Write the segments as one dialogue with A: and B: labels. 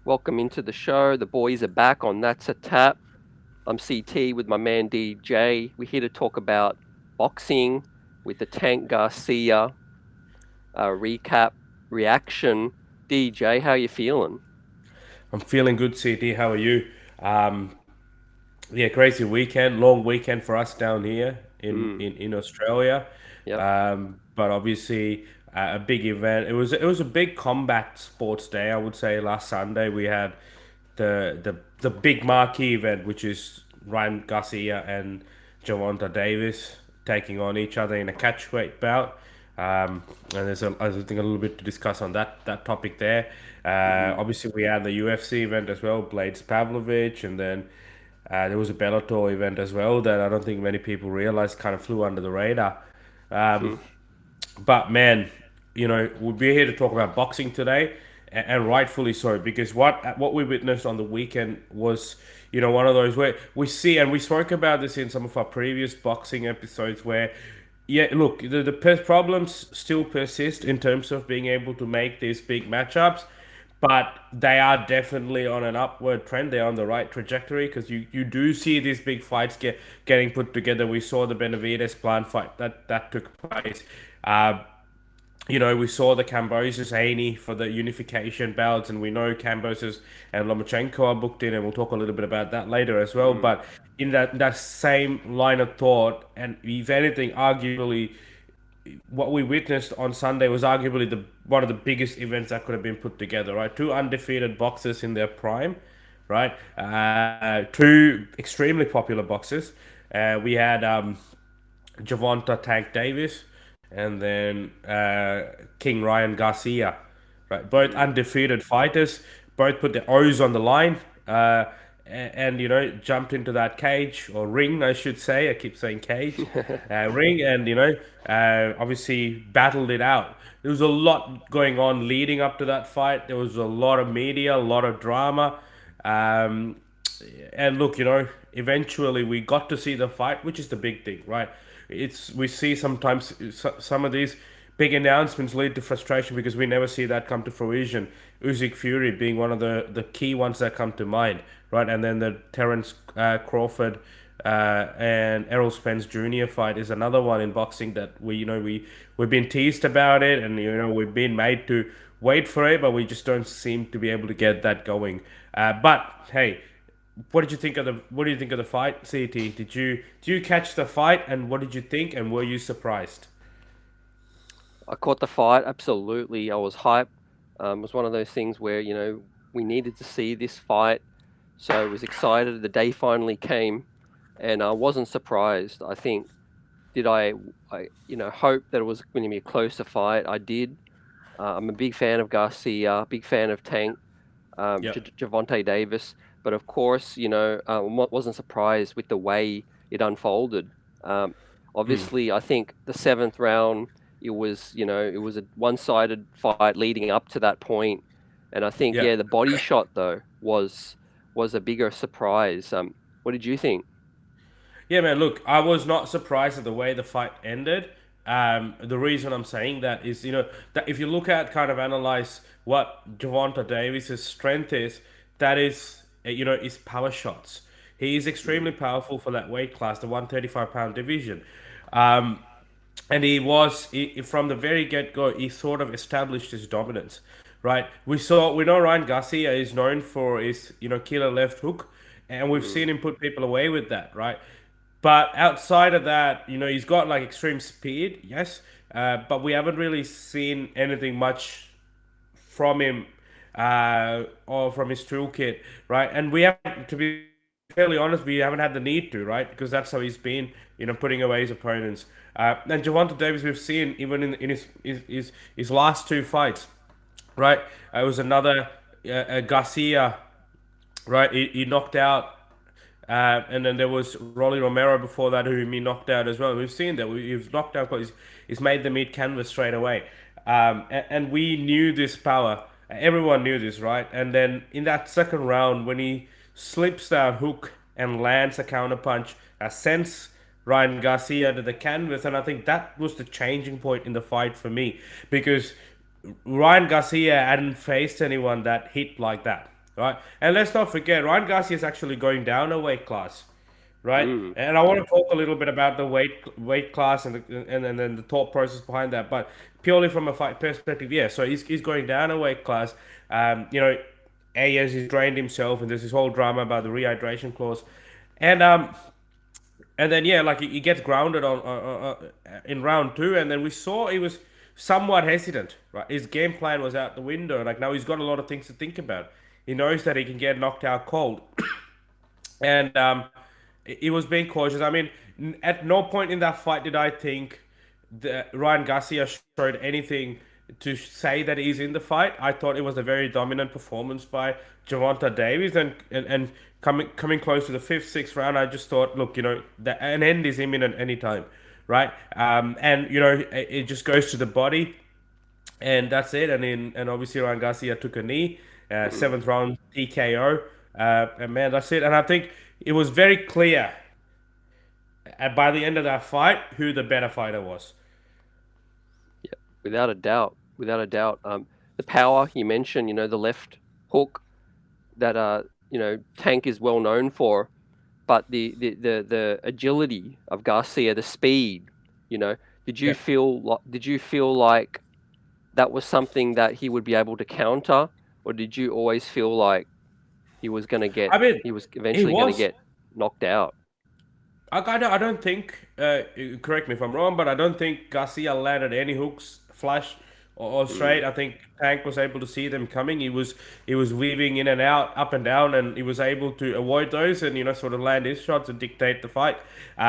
A: Welcome into the show. The boys are back on That's a Tap. I'm CT with my man DJ. We're here to talk about boxing with the Tank Garcia recap reaction. DJ, how you feeling?
B: I'm feeling good, CT. How are you? Um, yeah, crazy weekend, long weekend for us down here in
A: Mm,
B: in, in Australia.
A: yep.
B: But obviously, a big event. It was a big combat sports day. I would say last Sunday we had the big marquee event, which is Ryan Garcia and Gervonta Davis taking on each other in a catchweight bout. And I think a little bit to discuss on that topic there.
A: Mm,
B: Obviously, we had the UFC event as well, Blades Pavlovich, and then there was a Bellator event as well that I don't think many people realize kind of flew under the radar. Um,
A: mm,
B: but man, we'll be here to talk about boxing today, and rightfully so, because what we witnessed on the weekend was, one of those where we see, and we spoke about this in some of our previous boxing episodes, where, yeah, look, the problems still persist in terms of being able to make these big matchups, but they are definitely on an upward trend. They're on the right trajectory because you do see these big fights getting put together. We saw the Benavides Plant fight that took place. Uh, we saw the Cambosis Haney for the unification belts, and we know Cambosis and Lomachenko are booked in, and we'll talk a little bit about that later as well.
A: mm.
B: But in that same line of thought, and if anything, arguably what we witnessed on Sunday was arguably the one of the biggest events that could have been put together. Right, two undefeated boxers in their prime, right? Two extremely popular boxers. We had Gervonta Tank Davis, and then King Ryan Garcia, right? Both
A: Mm.
B: undefeated fighters, both put their O's on the line, and jumped into that cage or ring, I should say. I keep saying cage, ring, and obviously battled it out. There was a lot going on leading up to that fight. There was a lot of media, a lot of drama. Um, and look, eventually we got to see the fight, which is the big thing, right? It's we see sometimes some of these big announcements lead to frustration because we never see that come to fruition. Usyk Fury being one of the key ones that come to mind, right? And then the Terence Crawford and Errol Spence Jr. fight is another one in boxing that we've been teased about it, and we've been made to wait for it, but we just don't seem to be able to get that going. But hey, what do you think of the fight, CT? Did you catch the fight, and what did you think, and were you surprised?
A: I caught the fight, absolutely. I was hyped. It was one of those things where, we needed to see this fight. So I was excited. The day finally came, and I wasn't surprised. I think did hope that it was going to be a closer fight. I did. I'm a big fan of Garcia, big fan of Tank,
B: Yep.
A: Gervonta Davis, but of course, wasn't surprised with the way it unfolded. Um, Obviously, I think the seventh round, it was a one-sided fight leading up to that point, and I think, yeah,
B: Yep.
A: the body shot though was a bigger surprise. What did you think?
B: Yeah, man. Look, I was not surprised at the way the fight ended. The reason I'm saying that is, that if you look at kind of analyze what Gervonta Davis's strength is, that is, is power shots. He is
A: Mm,
B: extremely powerful for that weight class, the 135-pound division. Um, and from the very get go, he sort of established his dominance, right? We know Ryan Garcia is known for his killer left hook, and we've
A: mm,
B: seen him put people away with that, right? But outside of that, he's got like extreme speed, yes, but we haven't really seen anything much from him or from his toolkit, right? And we haven't, to be fairly honest, we haven't had the need to, right? Because that's how he's been, putting away his opponents. And Gervonta Davis, we've seen even in his last two fights, right? It was another Garcia, right? He knocked out and then there was Rolly Romero before that, who he knocked out as well. We've seen that he's knocked out because he's made them eat canvas straight away, and we knew this power. Everyone knew this, right? And then in that second round, when he slips that hook and lands a counterpunch, sends Ryan Garcia to the canvas, and I think that was the changing point in the fight for me because Ryan Garcia hadn't faced anyone that hit like that, right? And let's not forget, Ryan Garcia is actually going down a weight class, right?
A: Mm,
B: And I want to talk a little bit about the weight class and then the thought process behind that. But purely from a fight perspective, yeah. So he's going down a weight class. You know, Ayers he's drained himself, and there's this whole drama about the rehydration clause, and then yeah, like he gets grounded in round two, and then we saw he was somewhat hesitant. Right, his game plan was out the window. Like now he's got a lot of things to think about. He knows that he can get knocked out cold, and he was being cautious. I mean, at no point in that fight did I think that Ryan Garcia showed anything to say that he's in the fight. I thought it was a very dominant performance by Gervonta Davis, and coming close to the fifth, sixth round, I just thought, look, you know, an end is imminent anytime, right? And you know, it just goes to the body and that's it. And obviously Ryan Garcia took a knee,
A: mm.
B: seventh round TKO, and man, that's it. And I think it was very clear by the end of that fight who the better fighter was.
A: Yeah, without a doubt, without a doubt. The power you mentioned, the left hook that Tank is well known for, but the agility of Garcia, the speed, you know,
B: Yeah,
A: did you feel like that was something that he would be able to counter, or did you always feel like
B: I mean,
A: he was
B: he
A: eventually gonna
B: was.
A: get knocked out?
B: I don't think, correct me if I'm wrong, but I don't think Garcia landed any hooks, flush or
A: Mm,
B: straight. I think Tank was able to see them coming. He was weaving in and out, up and down, and he was able to avoid those and sort of land his shots and dictate the fight.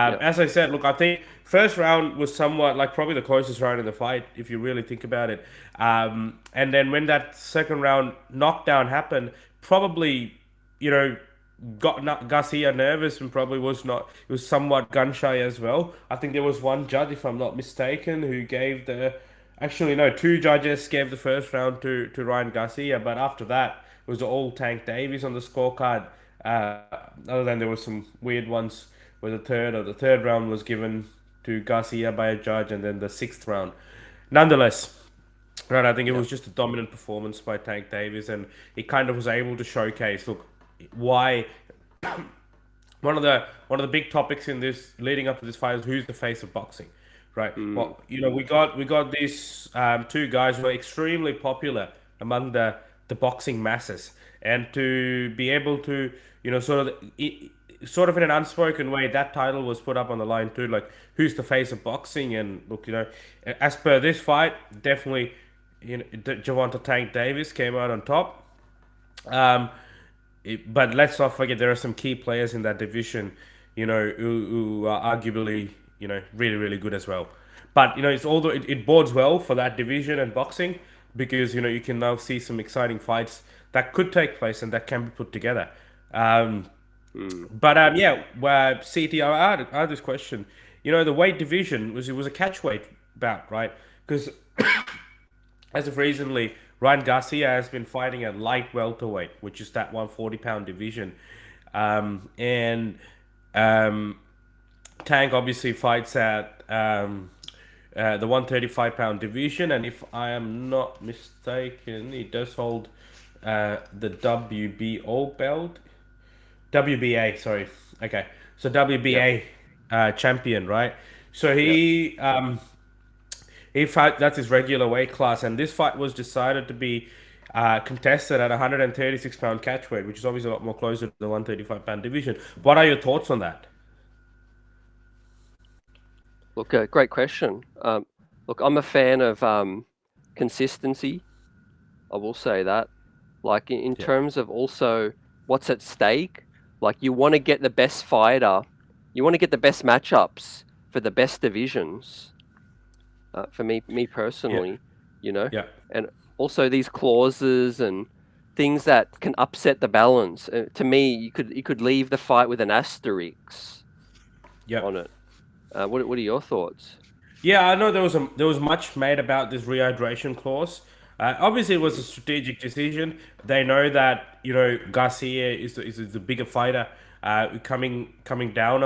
A: yeah.
B: As I said, look, I think first round was somewhat like probably the closest round in the fight if you really think about it. And then when that second round knockdown happened, probably got Garcia nervous and probably was not. He was somewhat gun shy as well. I think there was one judge, if I'm not mistaken, who gave the. Actually, no, two judges gave the first round to Ryan Garcia, but after that it was all Tank Davies on the scorecard. Uh, Other than there was some weird ones where the third round was given to Garcia by a judge, and then the sixth round. Nonetheless, right, I think it
A: Yeah.
B: was just a dominant performance by Tank Davis, and he kind of was able to showcase, look, why one of the big topics in this leading up to this fight is who's the face of boxing, right?
A: Mm,
B: Well, we got these two guys who are extremely popular among the boxing masses, and to be able to sort of in an unspoken way, that title was put up on the line too, like who's the face of boxing, and look, as per this fight, definitely, Gervonta Tank Davis came out on top. Um, but let's not forget there are some key players in that division, who are arguably, really, really good as well. But it bodes well for that division and boxing because you can now see some exciting fights that could take place and that can be put together. Um,
A: mm.
B: but yeah, CT, I had this question. The weight division was a catch weight bout, right? Because as of recently, Ryan Garcia has been fighting at light welterweight, which is that 140-pound division. And Tank obviously fights at the 135-pound division. And if I am not mistaken, he does hold the WBO belt. WBA, sorry. Okay. So
A: Yep.
B: WBA champion, right? So
A: Yep.
B: he fight that's his regular weight class, and this fight was decided to be contested at 136-pound catchweight, which is obviously a lot more closer to the 135-pound division. What are your thoughts on that?
A: Look, great question. Look, I'm a fan of consistency. I will say that. Like in
B: Yeah,
A: terms of also what's at stake, like you want to get the best fighter, you want to get the best matchups for the best divisions. For me
B: yeah,
A: personally, you know,
B: yeah,
A: and also these clauses and things that can upset the balance. To me, you could leave the fight with an asterisk
B: yeah.
A: on it. What are your thoughts?
B: Yeah, I know there was much made about this rehydration clause. Obviously, it was a strategic decision. They know that Garcia is the bigger fighter, coming down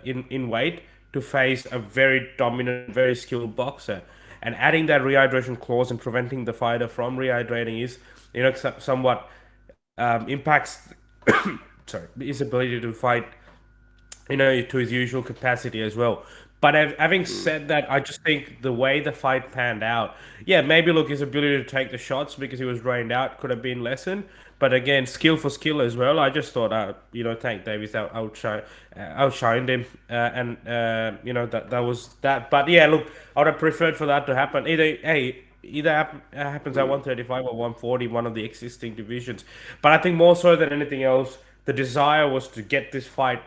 B: in weight to face a very dominant, very skilled boxer, and adding that rehydration clause and preventing the fighter from rehydrating is somewhat. impacts sorry, his ability to fight, to his usual capacity as well. But having
A: Mm,
B: said that, I just think the way the fight panned out, yeah, maybe look, his ability to take the shots because he was rained out could have been lessened. But again, skill for skill as well. I just thought, Tank Davis outshined him, and that was that. But yeah, look, I would have preferred for that to happen. Happens at
A: mm,
B: 135 or 140, one of the existing divisions. But I think more so than anything else, the desire was to get this fight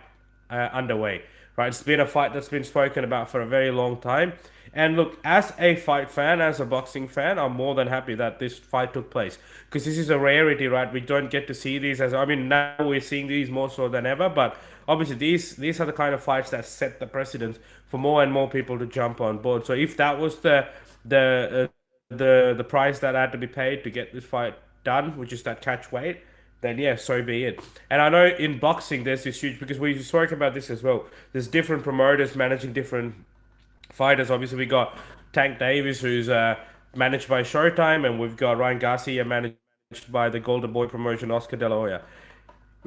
B: underway. Right, it's been a fight that's been spoken about for a very long time. And look, as a fight fan, as a boxing fan, I'm more than happy that this fight took place because this is a rarity, right? We don't get to see these I mean, now we're seeing these more so than ever, but obviously these are the kind of fights that set the precedent for more and more people to jump on board. So if that was the the price that had to be paid to get this fight done, which is that catch weight, then yeah, so be it. And I know in boxing there's this huge, because we spoke about this as well. There's different promoters managing different fighters. Obviously, we got Tank Davis, who's managed by Showtime, and we've got Ryan Garcia managed by the Golden Boy promotion, Oscar De La Hoya.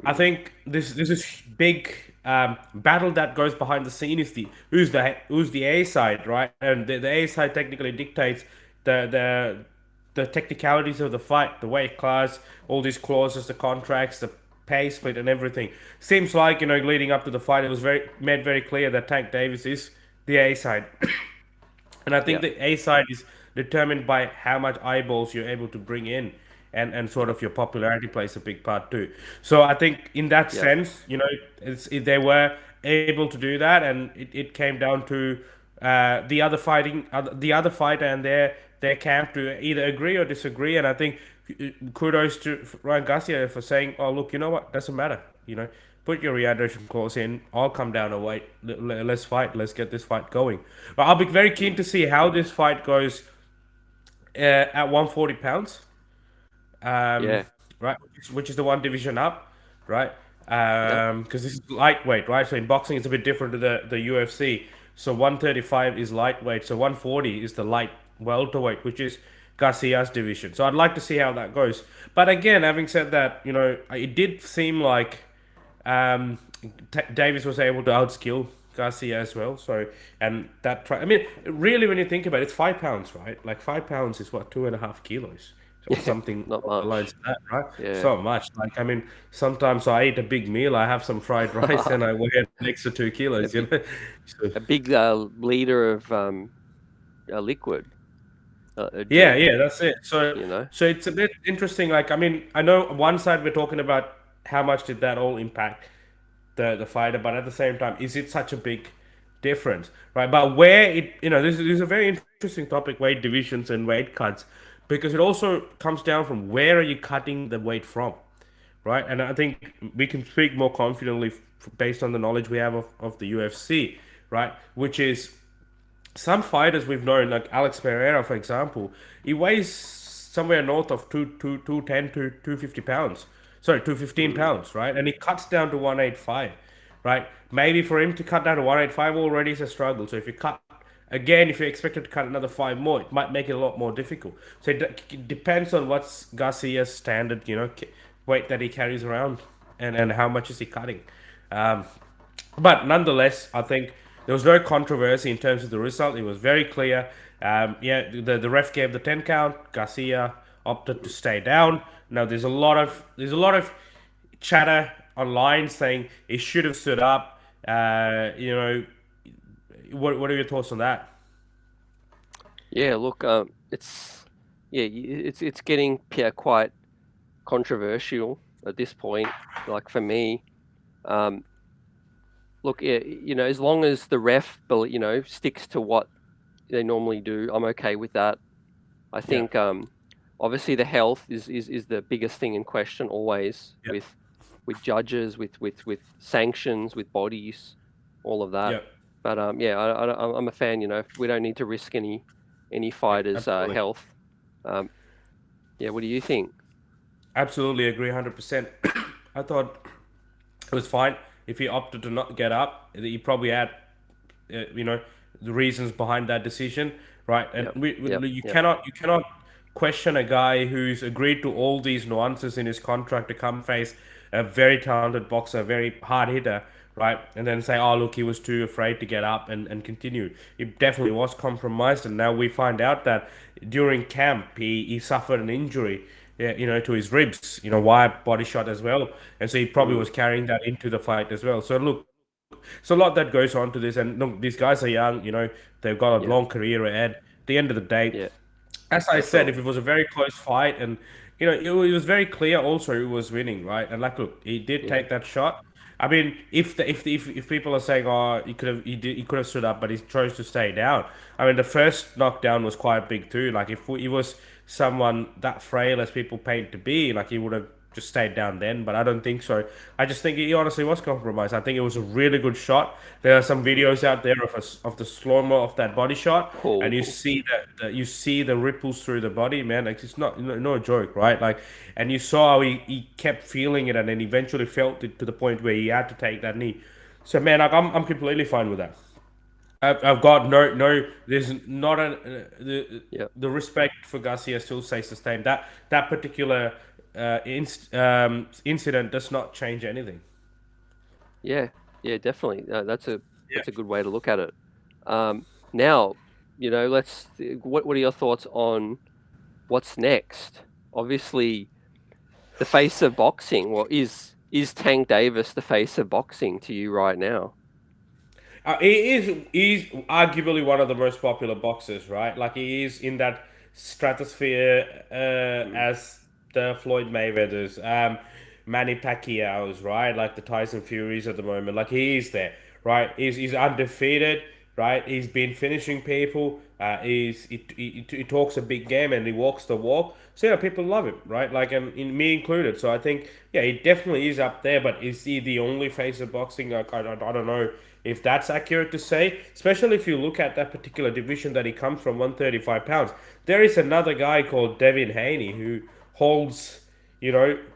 B: I
A: mm.
B: think this is big battle that goes behind the scene is the A side, right? And the A side technically dictates the the the technicalities of the fight, the weight class, all these clauses, the contracts, the pay split, and everything. Seems like leading up to the fight, it was very made very clear that Tank Davis is the A side. And I think
A: Yeah,
B: the A side is determined by how much eyeballs you're able to bring in, and sort
A: yeah,
B: of your popularity plays a big part too. So I think in that
A: yeah,
B: sense, they were able to do that, and it came down to the other fighter and their camp to either agree or disagree. And I think kudos to Ryan Garcia for saying, "Oh, look, you know what? Doesn't matter. Put your rehydration clause in. I'll come down and wait. Let's fight. Let's get this fight going." But I'll be very keen
A: mm,
B: to see how this fight goes at 140 pounds,
A: yeah,
B: right? Which is the one division up, right?
A: yep,
B: Because this is lightweight, right? So in boxing, it's a bit different to the UFC. So 135 is lightweight. So 140 is the light welterweight, which is Garcia's division. So I'd like to see how that goes. But again, having said that, it did seem like um, Davis was able to outskill Garcia as well. So, and I mean, really, when you think about it, it's 5 pounds, right? Like 5 pounds is what, 2.5 kilos or
A: yeah,
B: something
A: not
B: along the lines
A: much.
B: of that, right?
A: Yeah.
B: So much. Like, I mean, sometimes I eat a big meal, I have some fried rice, and I weigh an extra two
A: a
B: kilos,
A: big,
B: So,
A: a big liter of liquid,
B: yeah, yeah, that's it. So,
A: you know.
B: so it's a bit interesting. Like, I mean, I know one side we're talking about how much did that all impact the fighter, but at the same time, is it such a big difference, right? But where this is a very interesting topic, weight divisions and weight cuts, because it also comes down from where are you cutting the weight from, right? And I think we can speak more confidently based on the knowledge we have of the UFC, right? Which is some fighters we've known, like Alex Pereira, for example, he weighs somewhere north of 210 to 250 pounds. Sorry, 215
A: Mm,
B: pounds, right? And he cuts down to 185, right? Maybe for him to cut down to 185 already is a struggle. So if you cut again, if you're expected to cut another five more, it might make it a lot more difficult. So it depends on what's Garcia's standard, weight that he carries around, and how much is he cutting. Um, but nonetheless, I think there was no controversy in terms of the result. It was very clear. Yeah, the ref gave the 10 count. Garcia opted to
A: mm.
B: stay down. Now there's a lot of chatter online saying he should have stood up. What are your thoughts on that?
A: Yeah, look, it's yeah, it's getting, yeah, quite controversial at this point. Like for me, um, look, yeah, as long as the ref, sticks to what they normally do, I'm okay with that. I
B: Yeah,
A: think, obviously the health is the biggest thing in question always,
B: yeah,
A: with judges, with sanctions, with bodies, all of that.
B: yeah,
A: But yeah, I'm a fan. We don't need to risk any
B: yeah.
A: fighters'
B: Absolutely,
A: health. Um, yeah, what do you think?
B: absolutely agree, 100%. I thought it was fine if he opted to not get up. He probably had, uh, you know, the reasons behind that decision, right? And
A: Yep, yep,
B: you
A: yep.
B: cannot question a guy who's agreed to all these nuances in his contract to come face a very talented boxer, a very hard hitter, right? And then say, oh, look, he was too afraid to get up and continue. He definitely was compromised. And now we find out that during camp, he suffered an injury. Yeah, to his ribs, wire body shot as well, and so he probably
A: Mm,
B: was carrying that into the fight as well. So look, so a lot that goes on to this, and look, these guys are young, they've got a
A: yeah,
B: long career ahead. At the end of the day,
A: yeah,
B: as I said, if
A: definitely.
B: it was a very close fight, and it was very clear also who was winning, right? And like, look, he did
A: Yeah.
B: take that shot. I mean, if people are saying, oh, he could have stood up, but he chose to stay down. I mean, the first knockdown was quite big too. Like, if he was someone that frail as people paint to be, like he would have just stayed down then. But I don't think so. I just think he honestly was compromised. I think it was a really good shot. There are some
A: Mm.
B: videos out there of the slow mo of that body shot, and you
A: Oh,
B: see that you see the ripples through the body, man. Like it's not no joke, right? Like, and you saw how he kept feeling it, and then eventually felt it to the point where he had to take that knee. So, man, like I'm completely fine with that. I've got no. There's not
A: yeah,
B: the respect for Garcia still stays the same. That particular incident does not change anything.
A: yeah, yeah, definitely.
B: Yeah.
A: That's a good way to look at it. Now, what are your thoughts on what's next? Obviously, the face of boxing. Well, is Tank Davis the face of boxing to you right now?
B: He's arguably one of the most popular boxers, right? Like he is in that stratosphere
A: Mm,
B: as the Floyd Mayweathers, Manny Pacquiao's, right? Like the Tyson Furies at the moment. Like he is there, right? He's undefeated, right? He's been finishing people. He talks a big game and he walks the walk. So yeah, people love him, right? Like in me included. So I think yeah, he definitely is up there. But is he the only face of boxing? Like I don't know if that's accurate to say, especially if you look at that particular division that he comes from, 135 pounds. There is another guy called Devin Haney who holds,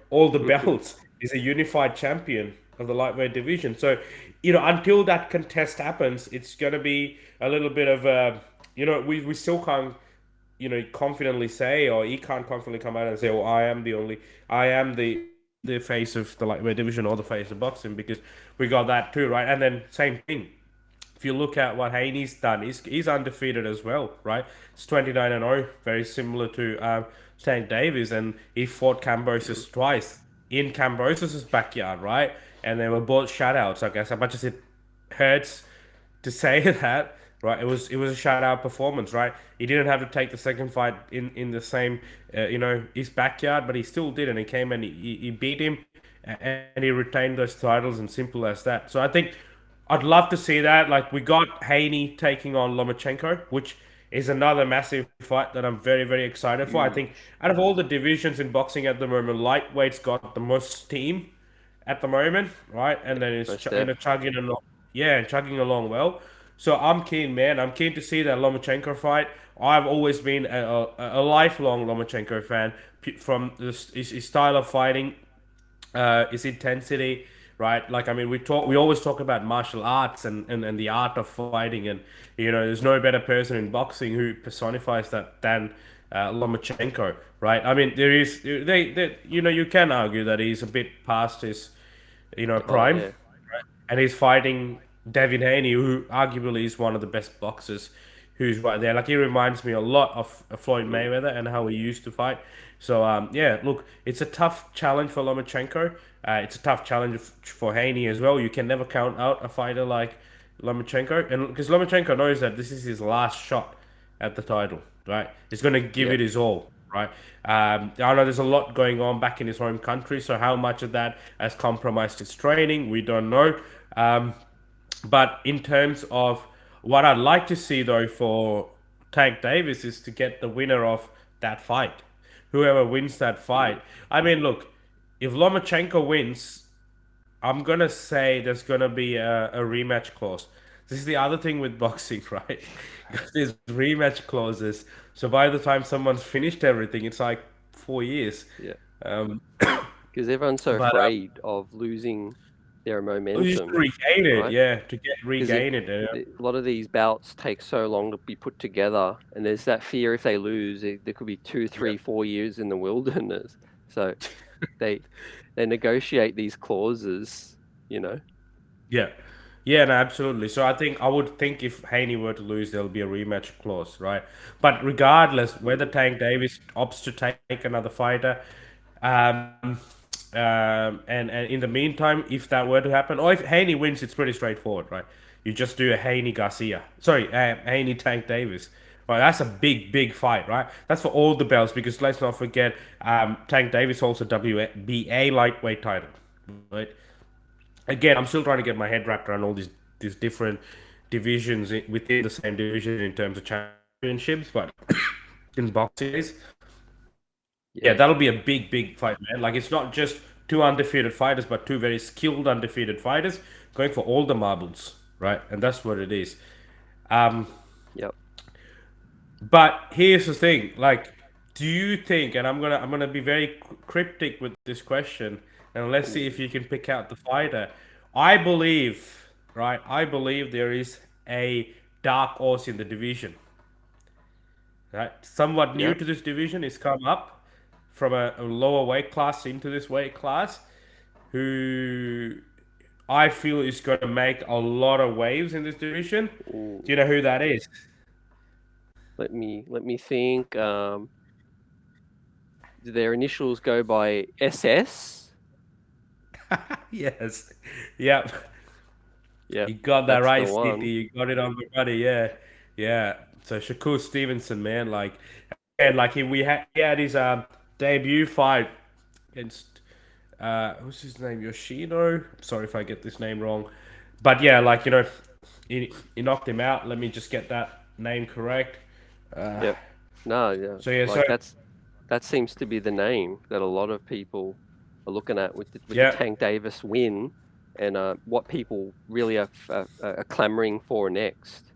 B: all the belts. He's a unified champion of the lightweight division. So, until that contest happens, it's going to be a little bit of a, we still can't, confidently say, or he can't confidently come out and say, "Oh, I am the face of the lightweight division or the face of boxing," because we got that too, right? And then same thing. If you look at what Haney's done, he's undefeated as well, right? It's 29-0, very similar to Tank Davis, and he fought
A: mm,
B: Cambosis twice in Cambosis's backyard, right? And they were both shutouts, I guess. As much as it hurts to say that, right? It was a shutout performance, right? He didn't have to take the second fight in the same, his backyard, but he still did, and he came and he beat him, and he retained those titles, and simple as that. So I think I'd love to see that. Like we got Haney taking on Lomachenko, which is another massive fight that I'm very very excited for. I think
A: huge.
B: out of all the divisions in boxing at the moment, lightweight's got the most steam at the moment, right? And then it's
A: Most def.
B: chugging along, yeah, and chugging along well. So I'm keen, man. I'm keen to see that Lomachenko fight. I've always been a lifelong Lomachenko fan from his style of fighting, his intensity, right? Like I mean, we always talk about martial arts and the art of fighting, and there's no better person in boxing who personifies that than Lomachenko, right? I mean, there is they you can argue that he's a bit past his
A: Oh
B: prime,
A: yeah.
B: and he's fighting Devin Haney, who arguably is one of the best boxers, who's right there. Like he reminds me a lot of Floyd
A: Mm,
B: Mayweather and how he used to fight. So yeah, look, it's a tough challenge for Lomachenko. It's a tough challenge for Haney as well. You can never count out a fighter like Lomachenko, and because Lomachenko knows that this is his last shot at the title, right? He's going to give
A: yeah.
B: it his all, right? I know there's a lot going on back in his home country, so how much of that has compromised his training, we don't know. Um, but in terms of what I'd like to see though for Tank Davis is to get the winner of that fight. Whoever wins that
A: Mm,
B: fight. I mean, look, if Lomachenko wins, I'm gonna say there's gonna be a rematch clause. This is the other thing with boxing, right? There's rematch clauses. So by the time someone's finished everything, it's like 4 years.
A: yeah.
B: Um,
A: Because everyone's so
B: but
A: afraid of losing their
B: Oh, just to
A: momentum,
B: regain it,
A: right?
B: yeah, to get
A: Because
B: regain it.
A: a lot of these bouts take so long to be put together, and there's that fear if they lose, there could be two,
B: Yeah,
A: 3, 4 years in the wilderness. So they they negotiate these clauses, you know.
B: yeah, yeah, no, absolutely. So I would think if Haney were to lose, there'll be a rematch clause, right? But regardless, whether
A: Mm,
B: Tank Davis opts to take another fighter, um, and in the meantime, if that were to happen, or if Haney wins, it's pretty straightforward, right? You just do a Haney Garcia, sorry, Haney Tank Davis. Right, that's a big fight, right? That's for all the belts because let's not forget, Tank Davis also WBA lightweight title, right? Again, I'm still trying to get my head wrapped around all these different divisions within the same division in terms of championships, but in boxing is, yeah,
A: yeah,
B: that'll be a big fight, man. Like it's not just two undefeated fighters, but two very skilled undefeated fighters going for all the marbles, right? And that's what it is. Um,
A: yep.
B: but here's the thing, like, do you think? And I'm gonna be very cryptic with this question, and let's see if
A: Ooh,
B: you can pick out the fighter. I believe, right? I believe there is a dark horse in the division, right? Somewhat new
A: yep.
B: to this division, is come up from a lower weight class into this weight class, who I feel is going to make a lot of waves in this division. Do you
A: Ooh.
B: know who that is?
A: Let me think. Do their initials go by SS?
B: Yes. Yep.
A: Yep,
B: You got that
A: that's the
B: right, City.
A: one.
B: You got it on the money. Yeah. Yeah. So Shakur Stevenson, man, like, and like he had his debut fight against what's his name? Yoshino. Sorry if I get this name wrong. But yeah, like, he knocked him out. Let me just get that name correct.
A: Yep. No, yeah.
B: So yeah, so
A: Like that seems to be the name that a lot of people are looking at with the
B: yeah.
A: Tank Davis win, and what people really are clamoring for next.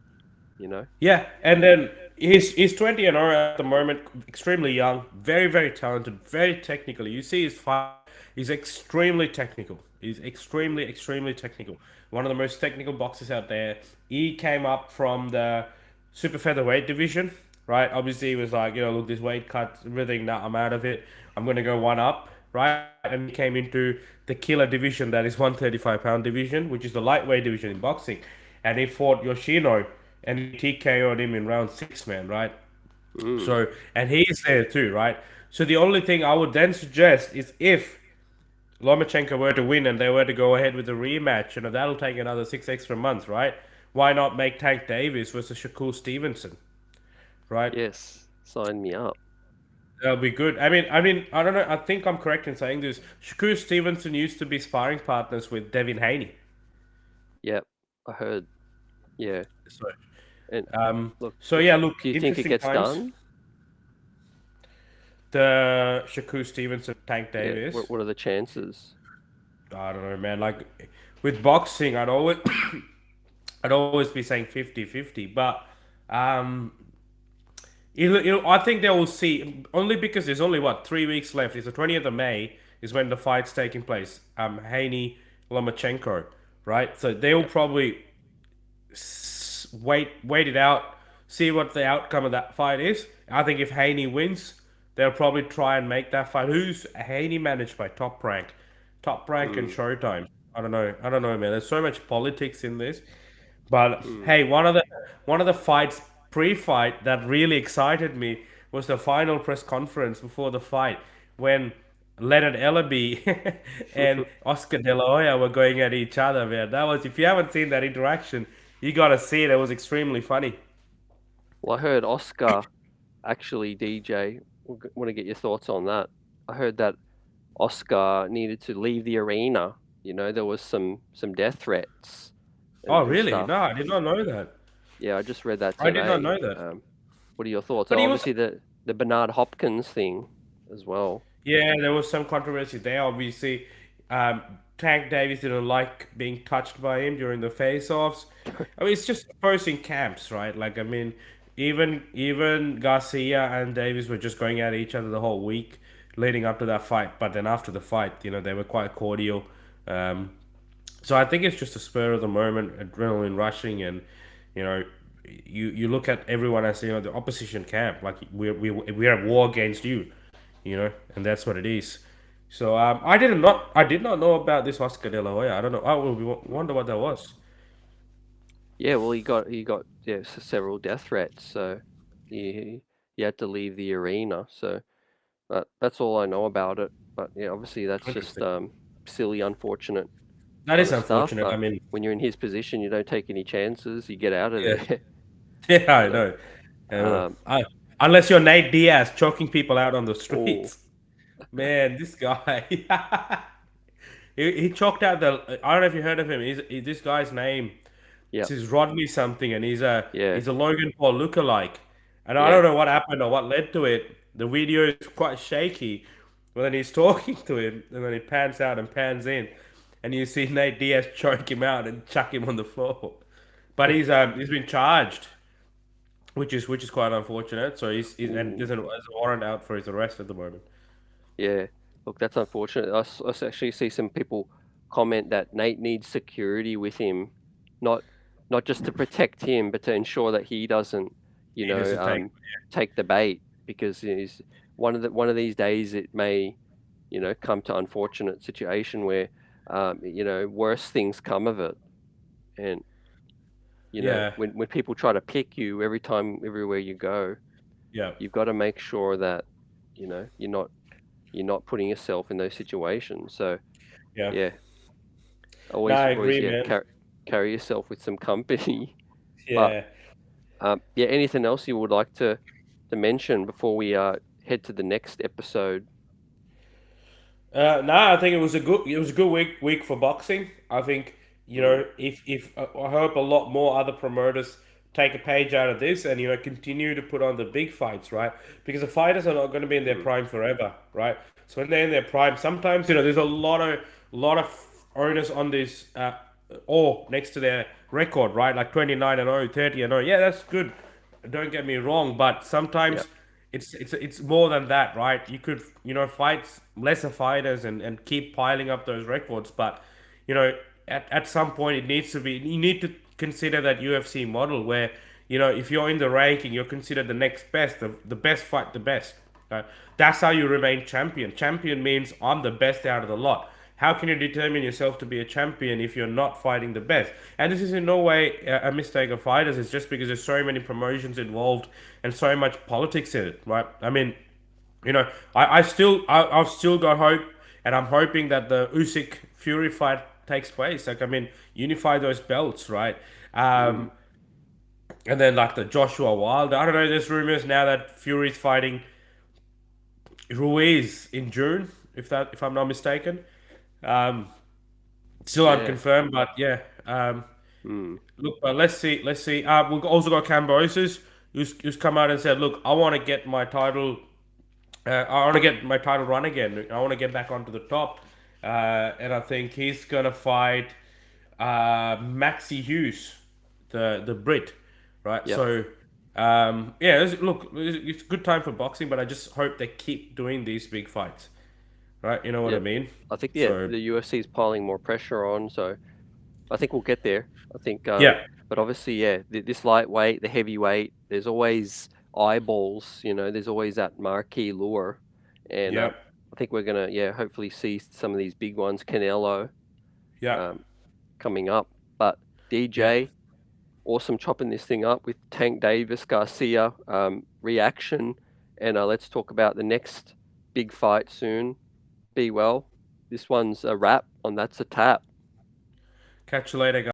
A: You know.
B: Yeah, and then he's 20 and 0 at the moment, extremely young, very talented, very technical. You see his fight, he's extremely technical. He's extremely technical. One of the most technical boxers out there. He came up from the super featherweight division, right? Obviously, he was like, look, this weight cut, everything. Now I'm out of it. I'm gonna go one up, right? And he came into the killer division, that is 135-pound division, which is the lightweight division in boxing, and he fought Yoshino and he TKO'd him in round six, man, right?
A: Mm,
B: So, and he's there too, right? So the only thing I would then suggest is if Lomachenko were to win and they were to go ahead with a rematch, that'll take another 6 extra months, right? Why not make Tank Davis versus Shakur Stevenson, right?
A: yes. Sign me up.
B: That'll be good. I don't know. I think I'm correct in saying this. Shakur Stevenson used to be sparring partners with Devin Haney.
A: Yep. I heard. Yeah.
B: So,
A: And look,
B: so yeah, look,
A: do you think it
B: interesting
A: gets
B: times.
A: done?
B: The Shakur Stevenson Tank
A: Yeah.
B: Davis.
A: What are the chances?
B: I don't know, man. Like with boxing, I'd always be saying 50-50, but um, I think they will see only because there's only what 3 weeks left. It's the 20th of May is when the fight's taking place. Haney Lomachenko, right? So they'll
A: Yep.
B: probably wait it out, see what the outcome of that fight is. I think if Haney wins, they'll probably try and make that fight. Who's Haney managed by Top Rank and
A: Mm,
B: Showtime. I don't know, man. There's so much politics in this. But
A: mm.
B: hey, one of the fights pre-fight that really excited me was the final press conference before the fight when Leonard Ellaby and Oscar De La Hoya were going at each other, man. That was, if you haven't seen that interaction, you gotta see it. It was extremely funny.
A: Well, I heard Oscar actually, DJ. Want to get your thoughts on that. I heard that Oscar needed to leave the arena. You know, there was some death threats
B: Oh,
A: and
B: really?
A: stuff.
B: No, I did not know that.
A: Yeah, I just read that
B: I did not
A: today.
B: know that.
A: What are your thoughts?
B: But
A: Oh,
B: he was,
A: obviously the Bernard Hopkins thing as well.
B: yeah, there was some controversy there. Obviously, um, Tank Davis didn't like being touched by him during the face-offs. I mean, it's just opposing camps, right? Like, I mean, even Garcia and Davis were just going at each other the whole week leading up to that fight. But then after the fight, they were quite cordial. Um, So I think it's just a spur of the moment, adrenaline rushing, and you know, you look at everyone as the opposition camp, like we're at war against you, and that's what it is. So I did not know about this Oscar De La Hoya. I don't know. I will wonder what that was.
A: Yeah, well, he got yeah several death threats, so he had to leave the arena. So that's all I know about it. But yeah, obviously that's just
B: Interesting.
A: silly, unfortunate
B: That
A: kind
B: is
A: of stuff.
B: unfortunate. I
A: But
B: mean,
A: when you're in his position, you don't take any chances. You get out of
B: yeah,
A: there.
B: yeah, I
A: So
B: know.
A: um,
B: Unless you're Nate Diaz choking people out on the
A: oh
B: streets, man, this guy. He chalked out the. I don't know if you heard of him. This guy's name.
A: yeah,
B: This is Rodney something, and
A: yeah,
B: he's a Logan Paul lookalike. And I
A: yeah.
B: don't know what happened or what led to it. The video is quite shaky, but then he's talking to him, and then he pans out and pans in, and you see Nate Diaz choke him out and chuck him on the floor. But he's been charged, which is quite unfortunate. So he's and
A: Ooh.
B: there's a warrant out for his arrest at the moment.
A: Yeah, look, that's unfortunate. I actually see some people comment that Nate needs security with him, not not just to protect him, but to ensure that he doesn't, you
B: He
A: know,
B: doesn't take.
A: take the bait because he's one of these days it may, come to unfortunate situation where, worse things come of it, and
B: Yeah,
A: when people try to pick you every time everywhere you go,
B: yeah,
A: you've got to make sure that, you're not putting yourself in those situations. So
B: yeah.
A: yeah,
B: No, I
A: always
B: agree,
A: yeah,
B: man.
A: carry yourself with some company. But
B: Yeah.
A: yeah, anything else you would like to mention before we head to the next episode?
B: No, I think it was a good week for boxing. I think
A: Mm,
B: if I hope a lot more other promoters take a page out of this and continue to put on the big fights, right? Because the fighters are not going to be in their
A: mm,
B: prime forever, right? So when they're in their prime, sometimes there's a lot of owners on this or next to their record, right? Like 29-0, 30-0. Yeah, that's good. Don't get me wrong, but
A: yeah,
B: sometimes it's more than that, right? You could fight lesser fighters and keep piling up those records, but at some point it needs to be. You need to consider that UFC model where if you're in the ranking, you're considered the next best, the best fight the best. Right? That's how you remain champion. Champion means I'm the best out of the lot. How can you determine yourself to be a champion if you're not fighting the best? And this is in no way a mistake of fighters. It's just because there's so many promotions involved and so much politics in it, right? I mean, I've still got hope, and I'm hoping that the Usyk Fury fight takes place. Like, I mean, unify those belts, right?
A: mm,
B: And then like the Joshua Wilder. I don't know. There's rumors now that Fury's fighting Ruiz in June, if I'm not mistaken. Um, Still
A: yeah,
B: unconfirmed, but yeah.
A: mm,
B: Look, but let's see. Let's see. We've also got Cambosis, who's come out and said, "Look, I want to get my title. I want to get my title run again. I want to get back onto the top." And I think he's gonna fight Maxi Hughes, the Brit, right?
A: yeah,
B: So, yeah. Look, it's a good time for boxing, but I just hope they keep doing these big fights, right? You know what I
A: yeah.
B: mean?
A: I think yeah,
B: So,
A: the UFC is piling more pressure on, so I think we'll get there. I think,
B: yeah,
A: but obviously, yeah, this lightweight, the heavyweight, there's always eyeballs. There's always that marquee lure, and
B: yeah,
A: I think we're gonna, yeah, hopefully see some of these big ones, Canelo,
B: yeah,
A: um, coming up. But
B: yeah.
A: DJ, awesome chopping this thing up with Tank Davis, Garcia, reaction, and let's talk about the next big fight soon. Be well. This one's a wrap on That's a Tap.
B: Catch you later, guys.